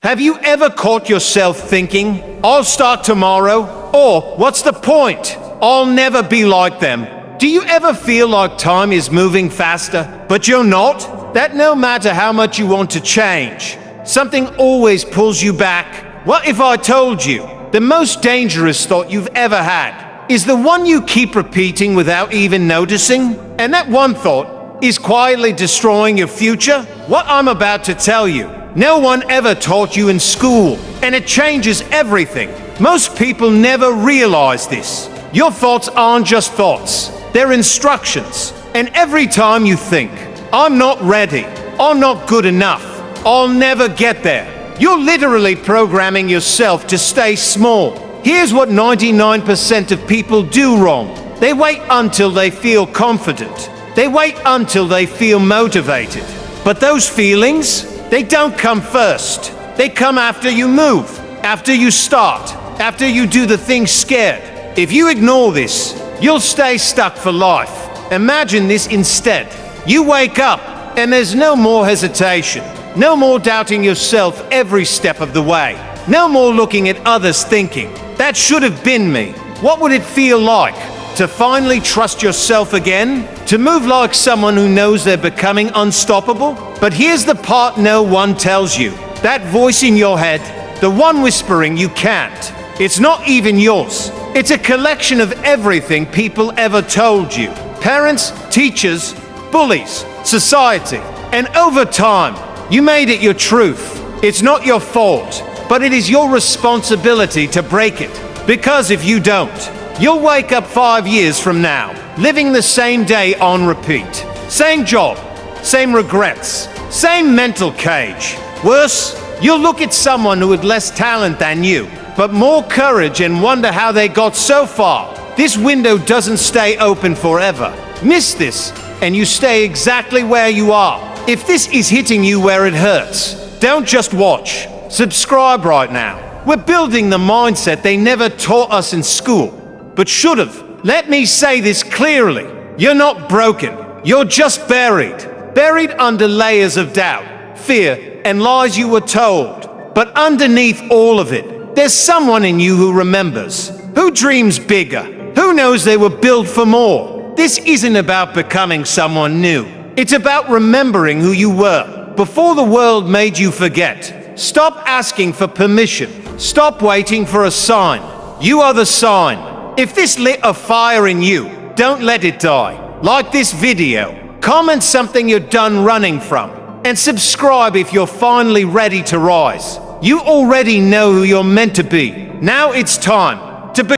Have you ever caught yourself thinking, I'll start tomorrow? Or, what's the point? I'll never be like them. Do you ever feel like time is moving faster, but you're not? That no matter how much you want to change, something always pulls you back. What if I told you the most dangerous thought you've ever had is the one you keep repeating without even noticing? And that one thought is quietly destroying your future? What I'm about to tell you, no one ever taught you in school, and it changes everything. Most people never realize this. Your thoughts aren't just thoughts, they're instructions. And every time you think, I'm not ready, I'm not good enough, I'll never get there, you're literally programming yourself to stay small. Here's what 99% of people do wrong. They wait until they feel confident. They wait until they feel motivated. But those feelings, they don't come first. They come after you move, after you start, after you do the thing scared. If you ignore this, you'll stay stuck for life. Imagine this instead. You wake up and there's no more hesitation, no more doubting yourself every step of the way, no more looking at others thinking, that should have been me. What would it feel like to finally trust yourself again? To move like someone who knows they're becoming unstoppable? But here's the part no one tells you. That voice in your head, the one whispering you can't, it's not even yours. It's a collection of everything people ever told you. Parents, teachers, bullies, society. And over time, you made it your truth. It's not your fault, but it is your responsibility to break it. Because if you don't, you'll wake up 5 years from now, living the same day on repeat. Same job, same regrets, same mental cage. Worse, you'll look at someone who had less talent than you, but more courage, and wonder how they got so far. This window doesn't stay open forever. Miss this, and you stay exactly where you are. If this is hitting you where it hurts, don't just watch. Subscribe right now. We're building the mindset they never taught us in school, but should have. Let me say this clearly. You're not broken. You're just buried. Buried under layers of doubt, fear, and lies you were told. But underneath all of it, there's someone in you who remembers, who dreams bigger, who knows they were built for more. This isn't about becoming someone new. It's about remembering who you were before the world made you forget. Stop asking for permission. Stop waiting for a sign. You are the sign. If this lit a fire in you, don't let it die. Like this video, comment something you're done running from, and subscribe if you're finally ready to rise. You already know who you're meant to be. Now it's time to be.